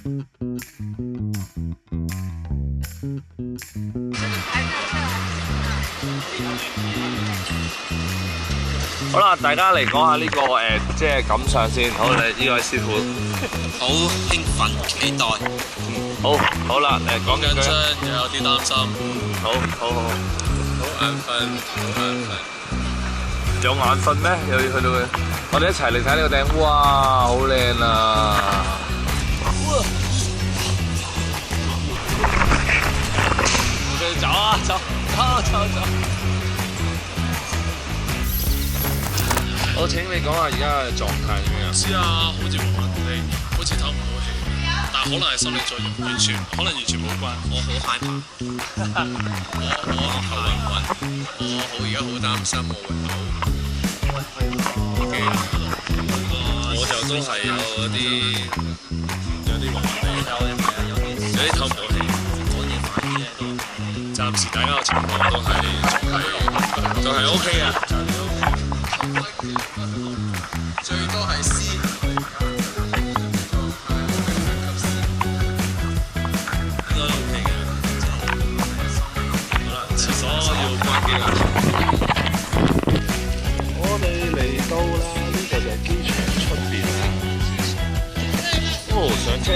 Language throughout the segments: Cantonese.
好啦，大家嚟講下呢個即係感想先。好，你呢位師傅。好興奮，期待。好啦，講緊緊張，又有啲擔心。好。好眼瞓，好眼瞓。有眼瞓咩？又要去到嘅。我哋一齊嚟睇呢個頂，哇，好靚啊！我哋走啊，走！我請你講下而家嘅狀態點樣？知啊，好似暈暈地，好似唞唔到氣，但可能係心理作用，可能完全冇關。我好害怕，我頭暈暈，我而家好擔心我會嘔。我就都係有啲暈暈地，有啲唞唔到氣。暫時大家嘅情況都係 OK 嘅。最多係 C， 應該 OK 嘅。好啦，廁所要關機啦。我哋嚟到啦，呢個就係機場出邊啦。上車。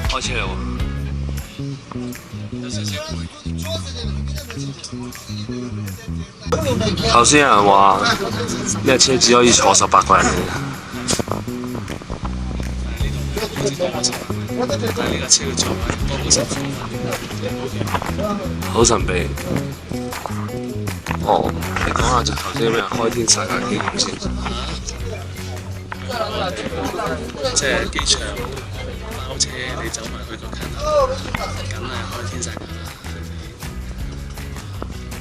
開車啦喎！頭先有人話呢架車只可以坐18個人嚟嘅。但係呢架車嘅座位都好神秘。好神秘。哦，你講下就頭先咩開天殺價經驗先。即係機場包車，你走埋去個近口，梗係開天殺價啦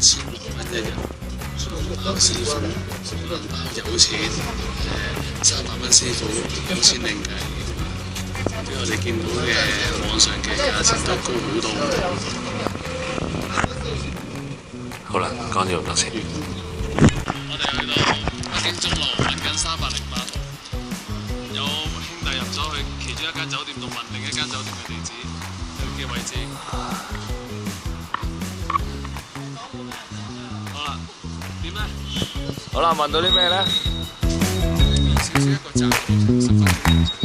！1600蚊一日，包師傅有錢，300蚊師傅5000另計，比我哋見到嘅網上嘅價錢都高好多。好啦，講咗咁多先。我哋去到北京中路文根308號，有兄弟入咗去其中一間酒店度問另一間酒店嘅地址嘅位置。好啦，點咧？好啦，問到啲咩咧？少少一個站10分鐘。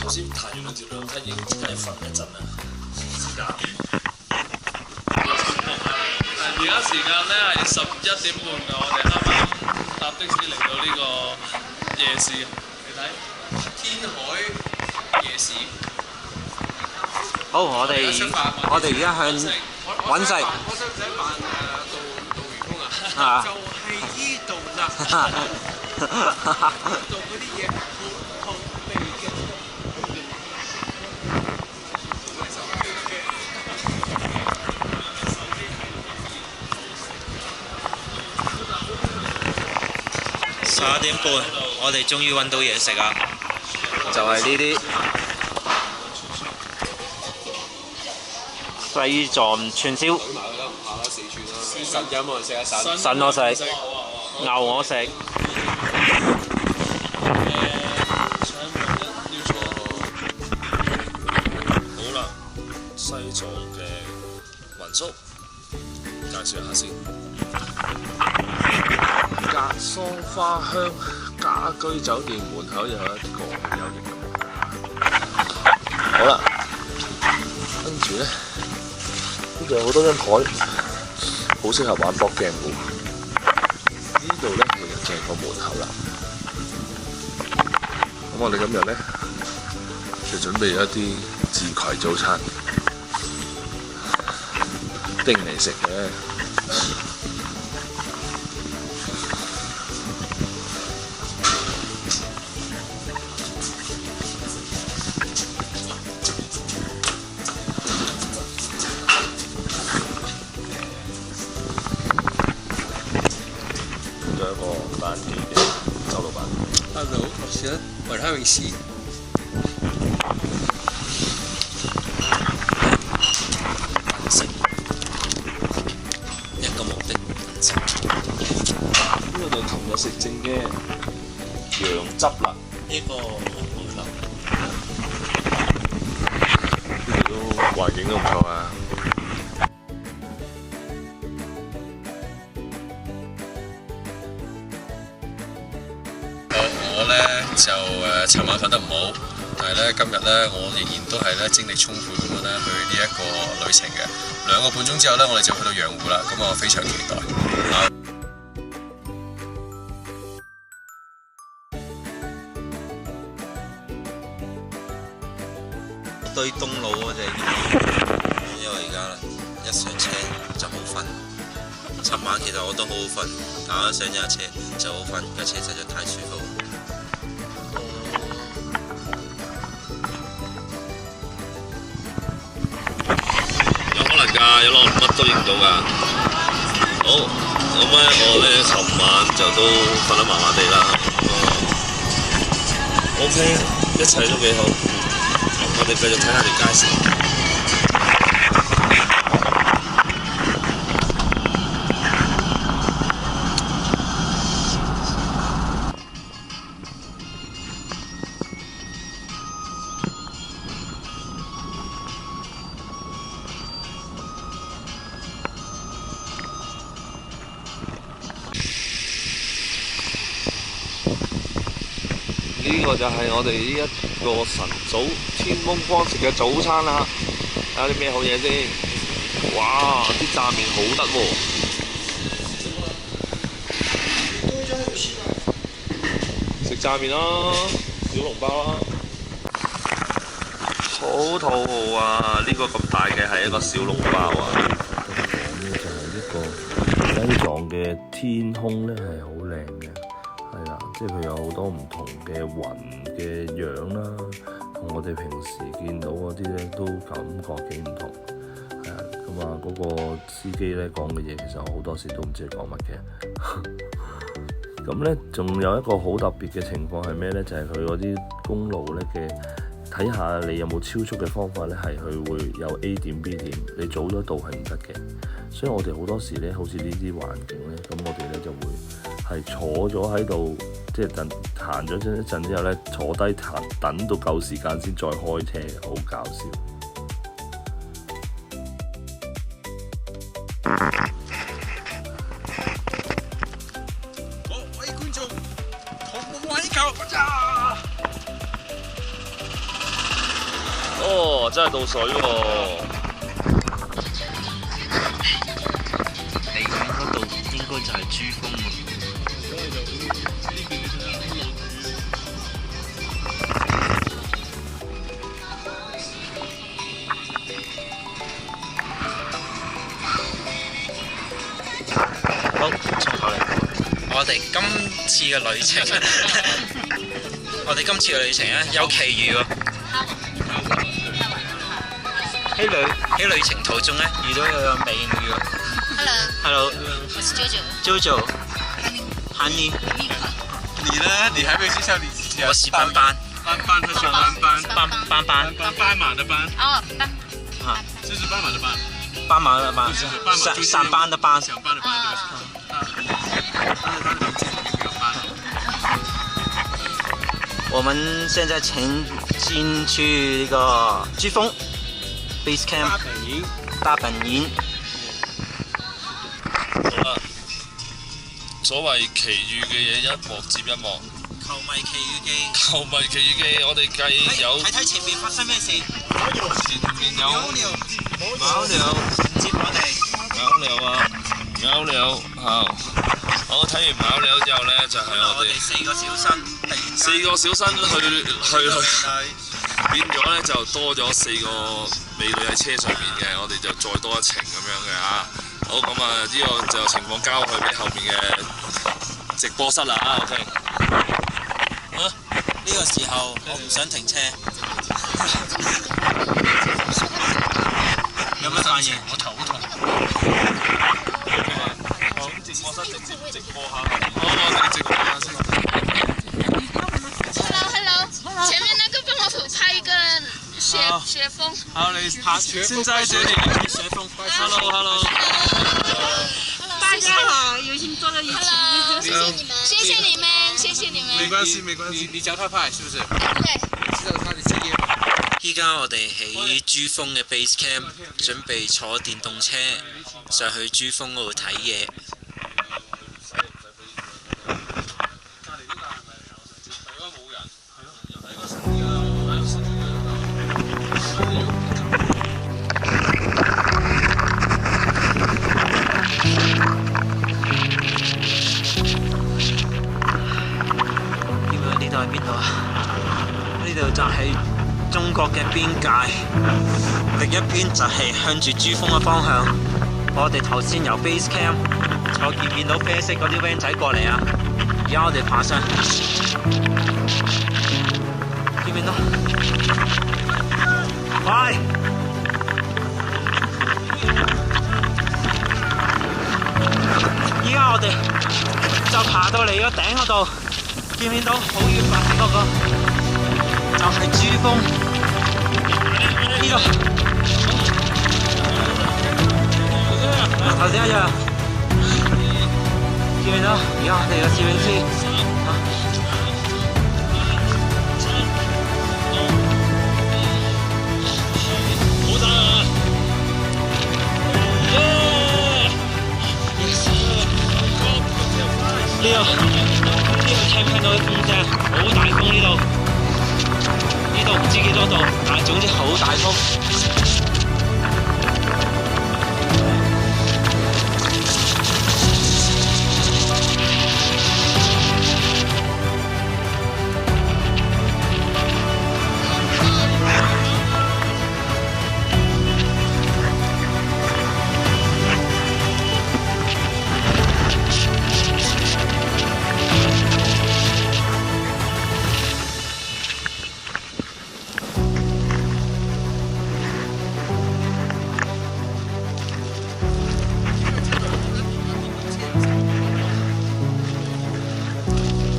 頭先彈完兩條兩梯已經即刻瞓一陣啦，時間。而家時間咧係11點半㗎，我哋啱啱搭的士嚟到呢個夜市，你睇天海夜市。好，我哋而家向揾食。我使唔使扮導員工啊？啊！就係依度啦。做嗰啲嘢好味嘅。11點半，我哋終於揾到嘢食啦！就係呢啲西藏串燒。實有冇人食啊？腎我食，牛我食。好啦，西藏嘅民宿介紹下先。格桑花香家居酒店門口有一個有型嘅木架。好啦，跟住咧，呢度有好多張台，好適合玩博鏡喎。呢度咧其實就係個門口啦。咁我哋今日咧就準備咗一啲自攜早餐，定嚟食嘅。Hello，我是維他泳士。食一個目的食。呢個就琴日食剩嘅羊汁啦。呢個好流。呢度都環境都唔錯啊。我咧就尋晚瞓得唔好，但係咧今日咧我仍然都係咧精力充沛咁樣咧去呢一個旅程嘅。2個半鐘之後咧，我哋就去到羊湖啦，咁我非常期待。對東路嗰隻，因為而家一上車就好瞓。尋晚其實我都好好瞓，但我一上咗架車就好瞓，架車實在太舒服。有可能㗎，有攞乜都影到㗎。好，咁咧我咧尋晚就都瞓得麻麻地啦。OK， 一切都幾好。我哋繼續睇下條街先。呢個就係我哋呢一個晨早天蒙光食嘅早餐啦。睇下啲咩好嘢先。哇！啲炸麵好得喎。食炸麵啦，小籠包啦。好肚餓啊！呢個咁大嘅係一個小籠包啊。呢就係一個西藏嘅天空咧，係好靚嘅。係啦，即係佢有好多唔同嘅雲嘅樣啦，同我哋平時見到嗰啲咧都感覺幾唔同。係啊，咁啊嗰個司機咧講嘅嘢，其實我好多時都唔知佢講乜嘅。咁咧仲有一個好特別嘅情況係咩咧？就係佢嗰啲公路咧嘅，睇下你有冇超速嘅方法咧，係佢會有 A 點 B 點，你早咗到係唔得嘅。所以我哋好多時咧，好似呢啲環境咧，咁我哋咧就會係坐咗喺度，即係行咗一陣之後咧，坐低等到夠時間先再開車，好搞笑。各位觀眾，同我位球呀！哦，真係倒水喎！嚟緊嗰度應該就係珠峰喎。好，從頭嚟。我哋今次嘅旅程，咧有奇遇喎。喺旅程途中咧遇到一個美女喎。Hello，我是 Jojo。Honey。你呢？你還沒有介紹你自己啊？我是斑斑。斑斑，他是斑斑。斑馬的斑。哦，斑。啊，這是斑馬的斑。斑馬的斑。上班的班。上班的班，對不起。我們現在前進去那個珠峰 Base Camp 大本營。好啦，所謂奇遇嘅嘢一幕接一幕。球迷奇遇記。球迷奇遇記，我哋計有睇前面發生咩事。前面有貓尿接我哋。貓尿啊，貓尿好。我睇完貓尿之後咧，就係我哋4個小新，4個小新去變咗咧，就多咗4個美女喺車上面嘅，我哋就再多一程咁樣嘅嚇。好，咁啊，呢個就情況交去俾後面嘅直播室啦啊 ，OK。呢個時候我唔想停車。有乜反應？我頭好痛。好，直播室直播下。好，我哋直播下先。雪峰。好，你拍，現在這裡雪峰，Hello。大家好，有幸坐在一起。謝謝你們，謝謝你們。沒關係。你腳踏派是不是？對。知道他的職業。依家我哋喺珠峰嘅 base camp，準備坐電動車上去珠峰嗰度睇嘢。呢度係邊度啊？呢度就係中國嘅邊界，另一邊就係向住珠峰嘅方向。我哋頭先由 base camp 我見到啡色嗰啲 van 仔過嚟啊！而家我哋爬上，見唔見到？快！依家我哋就爬到嚟個頂嗰度。見唔見到好遠白色嗰個就係珠峰呢個，頭先一樣，見唔見到？而家我哋嘅攝影師好大啊！聽唔聽到啲風聲？好大風呢度，唔知幾多度，但係總之好大風。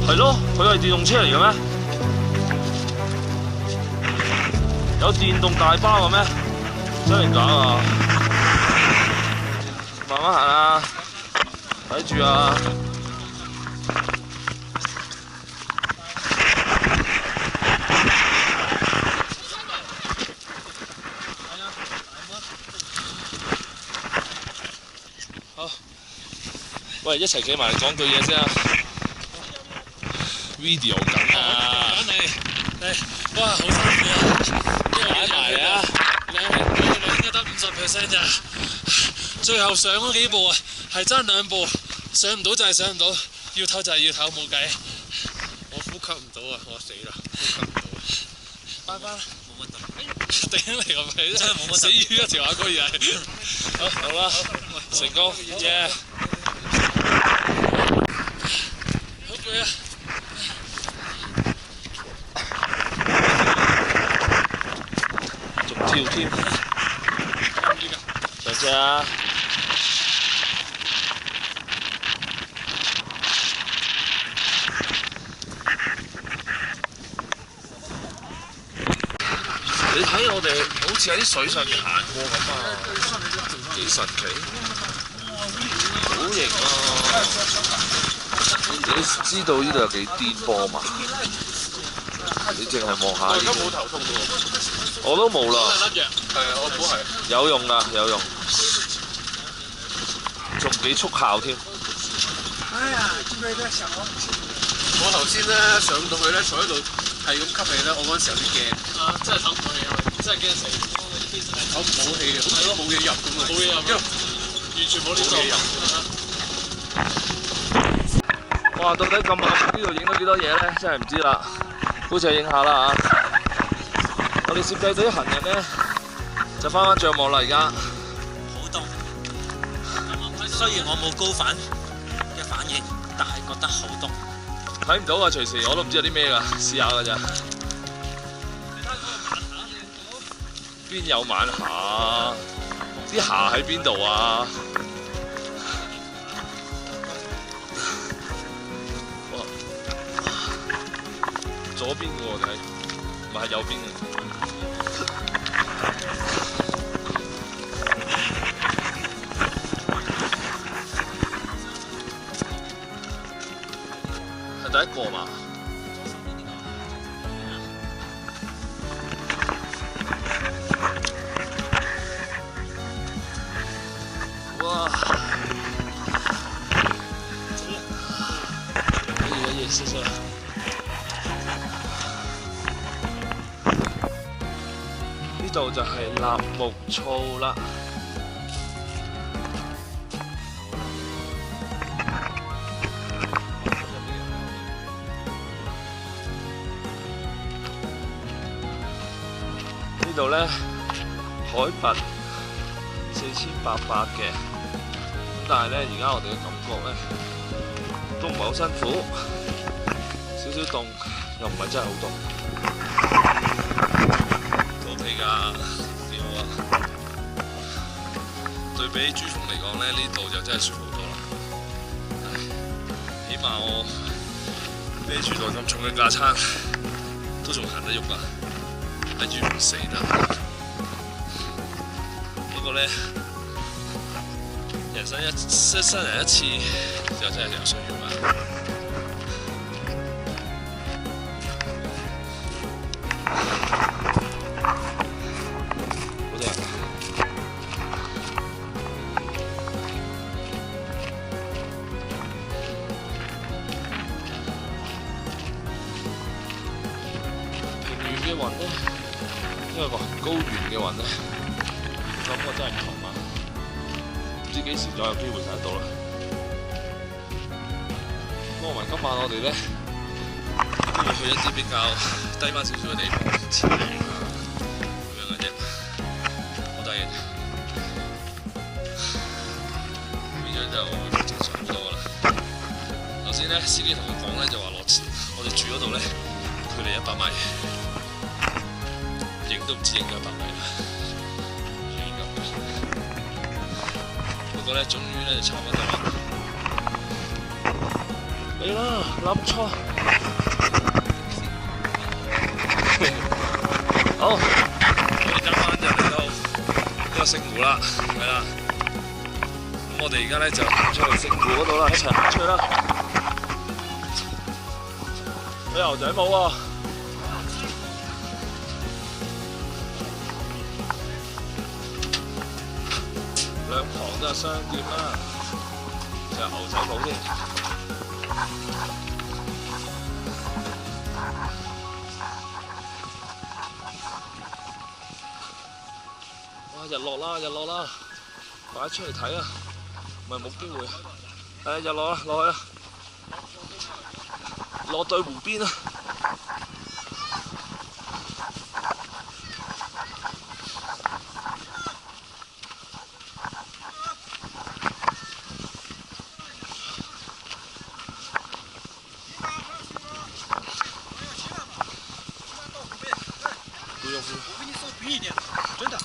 係咯，佢係電動車嚟嘅咩？有電動大巴嘅咩？真定假啊？慢慢行啊，睇住啊！好，喂，一齊企埋嚟講句嘢先啊！ video 緊啊！哇，好辛苦啊！擺埋嚟啊！你應該得50%咋？最後上嗰幾步啊，係爭2步，上唔到就係上唔到，要唞就係要唞，冇計。我呼吸唔到啊！我死啦，呼吸唔到啊！拜拜啦，冇乜動。頂你個肺，真係冇乜死於一條下居然係。好啦，成功，耶！好攰啊！ 跳添，上車啊！你睇我哋好似喺啲水上面行過咁啊，幾神奇，好型啊！你知道呢度有幾顛簸嘛？你淨係望下呢度。 頭痛喎，我都冇啦。甩藥，我估係有用㗎，有用，仲幾速效添。哎呀，知唔知咧？我頭先咧上到去咧，坐喺度係咁吸氣咧，我嗰陣時有啲驚。啊，真係唞唔到氣啊！真係驚死。唞唔到氣啊！係咯，冇嘢入咁啊！冇嘢入，完全冇呢個。哇！到底咁暗呢度影到幾多嘢咧？真係唔知啦。好似係影下啦嚇。我哋攝製隊行人咧就翻帳幕啦，而家。好凍，雖然我冇高反嘅反應，但係覺得好凍。睇唔到啊！隨時我都唔知有啲咩㗎，試下㗎咋。邊有晚霞？啲霞喺邊度啊？哇！左邊嘅喎，睇。唔係右邊嘅。係第一個嘛？哇！可以，試試。呢度就係納木醋啦。呢度咧海拔4800嘅，咁但係咧而家我哋嘅感覺咧都唔係好辛苦，少少凍又唔係真係好凍，肚皮㗎幾好啊！對比珠峰嚟講咧，呢度就真係舒服好多啦。起碼我孭住袋咁重嘅架撐都仲行得喐啊！喺珠峰死得。不過咧，人生一生一次，就真係有需要啊！好正。平原嘅雲咧，因為個高原嘅雲咧。感覺真係唔同啊！唔知幾時再有機會睇得到啦。不過今晚我哋咧都會去一啲比較低翻少少嘅地方潛水咁樣嘅啫，好低嘅啫。變咗就會正常好多噶啦。頭先咧司機同我講咧就話落我哋住嗰度咧距離100米，影都唔知影咗100米啦。不過咧，終於咧就差唔多啦。嚟啦，立錯。好，我哋今晚就嚟到呢個聖湖啦，係啦。咁我哋而家咧就行出去聖湖嗰度啦，一齊行出去啦。牛仔帽喎。兩旁都係商店啦，就係牛仔帽添。哇！日落啦，日落啦，快出嚟睇啊！唔係冇機會。日落啦，落去啦，落對湖邊啊！我给你手平一点，真的。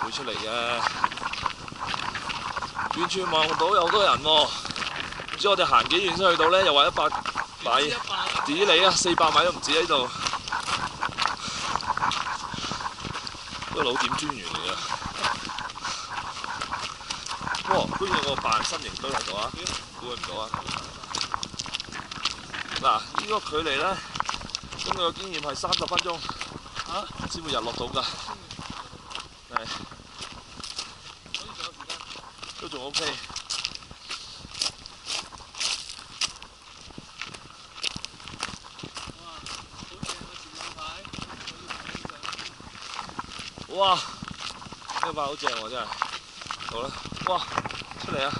會出嚟嘅，完全望到有好多人喎。唔知我哋行幾遠先去到咧？又話100米，啲你啊，400米都唔止喺度。個老點專員嚟㗎。哇！居然有個扮身形堆喺度啊！估唔到啊！嗱，呢個距離咧，根據個經驗係30分鐘先會日落到㗎。係，都仲 OK。哇！呢個牌好正喎，真係。好啦，哇！出嚟啊！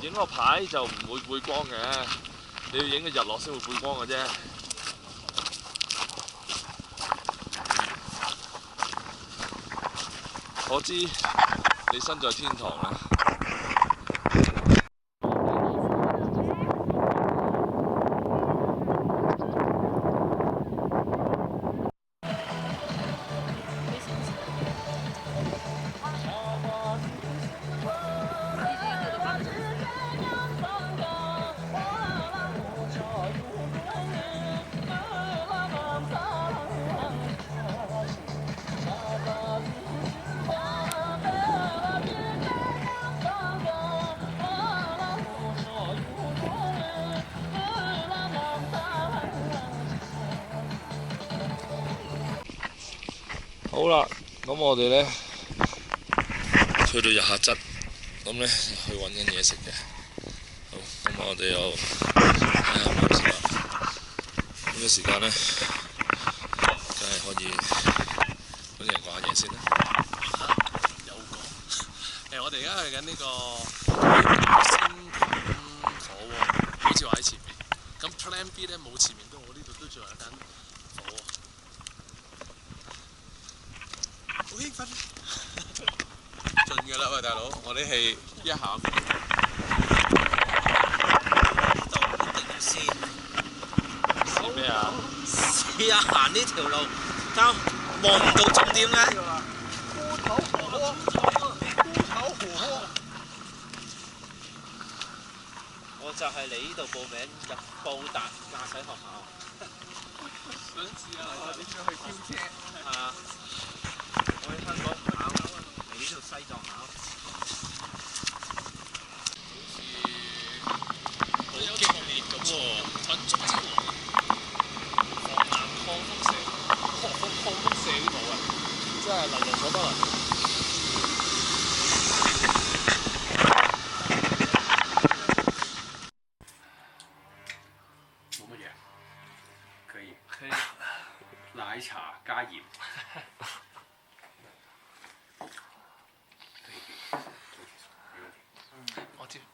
影個牌就唔會背光嘅，你要影個日落先會背光嘅啫。我知你身在天堂啦。好啦，咁我哋呢，去到日喀則，咁呢去揾緊嘢食嘅。好，咁我哋又睇下冇食啦。呢個時間呢，梗係可以揾人講下嘢先啦。有講我哋而家去緊呢個鮮火鍋，好似話喺前面。咁 Plan B 呢，冇前面都，我呢度都仲有一間火鍋。好興奮！盡㗎啦喂，大佬，我哋係一下。試咩啊？試下行呢條路，但望唔到終點咧。我就係嚟呢度報名入報達駕駛學校。想試下點樣去飆車？係啊，我喺香港考，嚟呢度西藏考。好似好激烈咁喎，分鐘之內防南抗輻射，抗輻射呢度啊，真係能人所不能。冇乜嘢，可以。奶茶加鹽。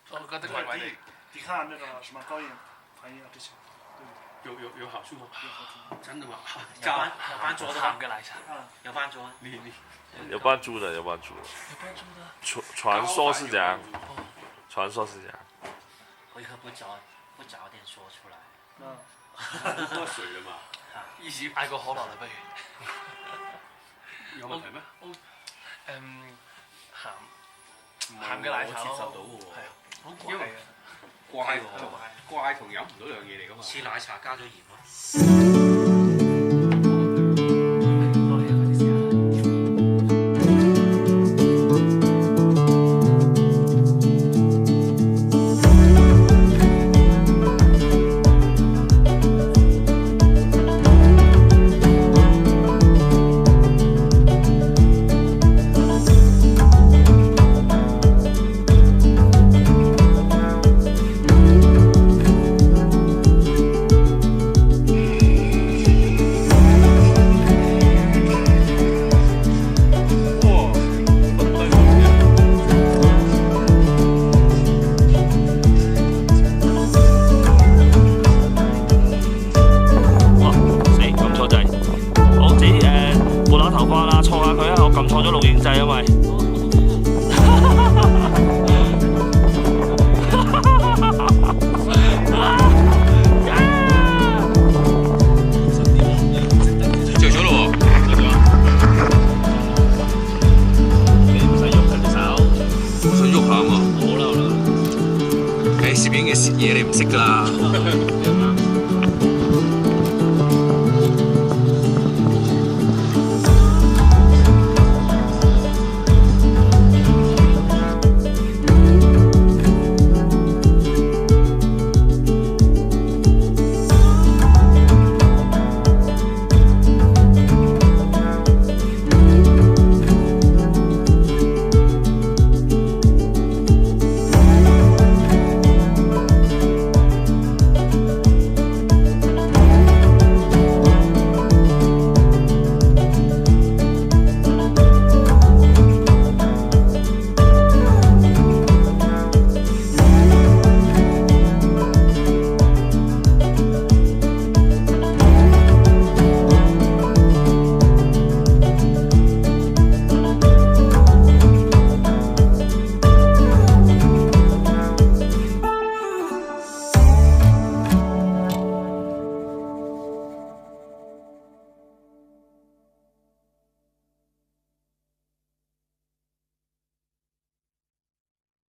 我覺得怪怪地。抵抗那个什么高原反应这些。有好處嗎？真的嗎？有幫助的鹹嘅奶茶，有幫助啊！有幫助的，有幫助的。傳說是這樣，傳說是這樣。我以後不早點說出來。喝水了嘛？以前嗌個可樂啦，不如。有問題咩？鹹嘅奶茶咯。我接受到嘅喎。係啊，好貴啊！怪同飲唔到兩樣嘢嚟㗎嘛。似奶茶加咗鹽咯。撳錯咗錄影掣，因為着咗咯喎，你唔使喐佢隻手，我想喐下啊嘛。好啦好啦，誒攝影嘅嘢你唔識㗎啦。